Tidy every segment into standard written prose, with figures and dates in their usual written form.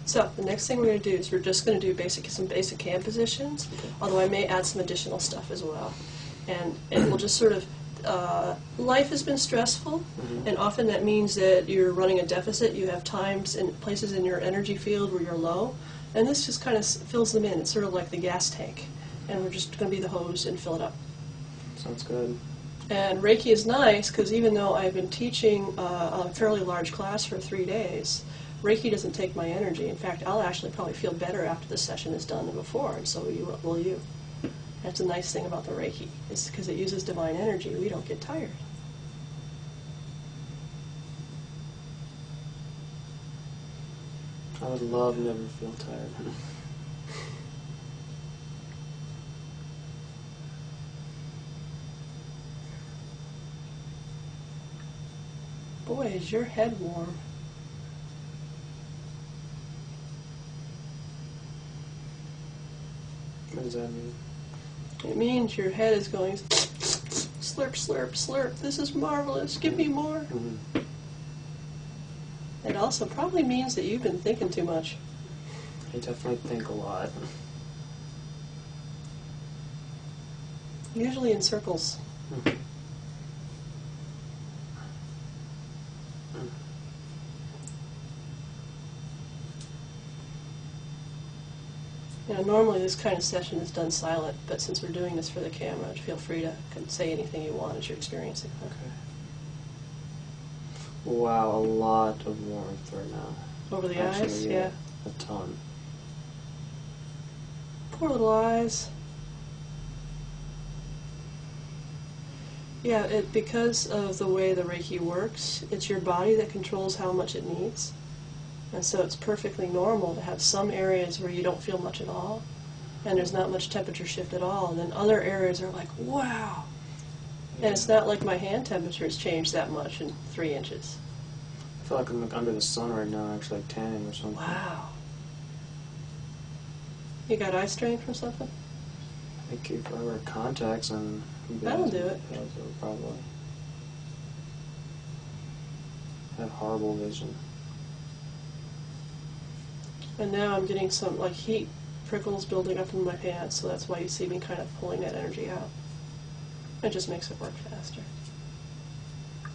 So the next thing we're going to do is we're just going to do some basic hand positions, although I may add some additional stuff as well. And we'll just sort of, life has been stressful, and often that means that you're running a deficit. You have times and places in your energy field where you're low, and this just kind of fills them in. It's sort of like the gas tank, and we're just going to be the hose and fill it up. Sounds good. And Reiki is nice because even though I've been teaching a fairly large class for 3 days, Reiki doesn't take my energy. In fact, I'll actually probably feel better after the session is done than before, and so will you. That's a nice thing about the Reiki, is because it uses divine energy. We don't get tired. I would love never feel tired. Boy, is your head warm. What does that mean? It means your head is going slurp, slurp, slurp. This is marvelous. Give me more. It also probably means that you've been thinking too much. I definitely think a lot. Usually in circles. You know, normally this kind of session is done silent, but since we're doing this for the camera, feel free to say anything you want as you're experiencing. Okay. Wow, a lot of warmth right now. Over the Actually, eyes? Yeah. A ton. Poor little eyes. Yeah, because of the way the Reiki works, it's your body that controls how much it needs. And so it's perfectly normal to have some areas where you don't feel much at all, and there's not much temperature shift at all, and then other areas are like, wow! And it's not like my hand temperature has changed that much in 3 inches. I feel like I'm under the sun right now, actually like tanning or something. Wow. You got eye strain from something? I think if I wear contacts and... That'll do it. That'll do it, probably. I have horrible vision. And now I'm getting some like heat prickles building up in my pants, so that's why you see me kind of pulling that energy out. It just makes it work faster.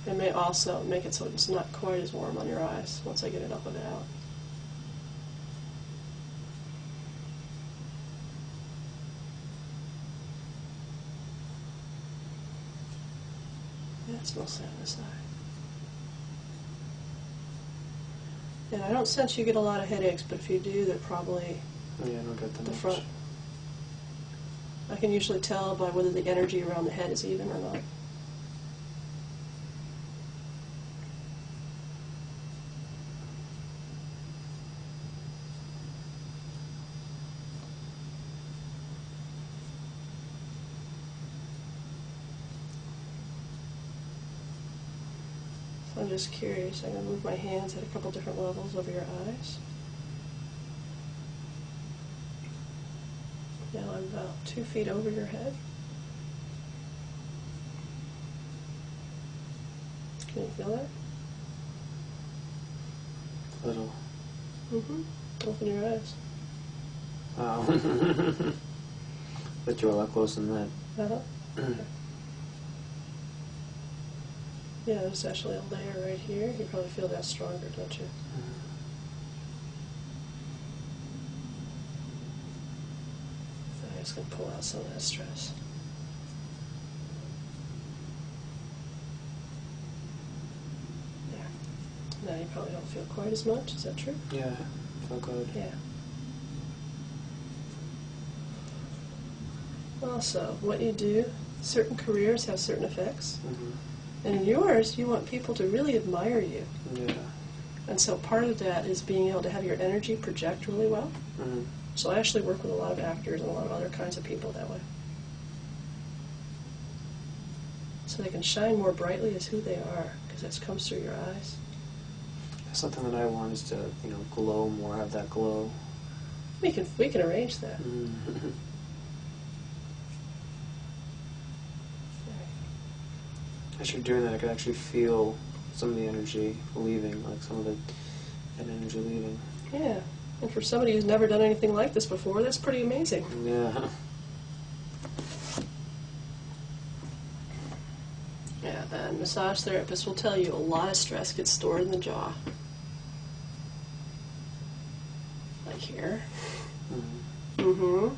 It may also make it so it's not quite as warm on your eyes once I get enough of it out. Yeah, it's mostly on this side. And I don't sense you get a lot of headaches, but if you do, they're probably Yeah, I don't get that the much. front. I can usually tell by whether the energy around the head is even or not. So I'm just curious. I'm going to move my hands at a couple different levels over your eyes. Now I'm about 2 feet over your head. Can you feel that? Little. Open your eyes. Wow. But you're a lot closer than that. Okay. Yeah, there's actually a layer right here. You probably feel that stronger, don't you? I'm just going to pull out some of that stress. There. Now you probably don't feel quite as much. Is that true? Yeah, I feel good. Yeah. Also, what you do, certain careers have certain effects. And in yours, you want people to really admire you. Yeah. And so part of that is being able to have your energy project really well. So I actually work with a lot of actors and a lot of other kinds of people that way. So they can shine more brightly as who they are, because that comes through your eyes. Something that I want is to, glow more, have that glow. We can arrange that. As you're doing that, I could actually feel some of the energy leaving, like some of the energy leaving. Yeah. And for somebody who's never done anything like this before, that's pretty amazing. Yeah. Yeah, and massage therapists will tell you a lot of stress gets stored in the jaw. Like here. Mm-hmm.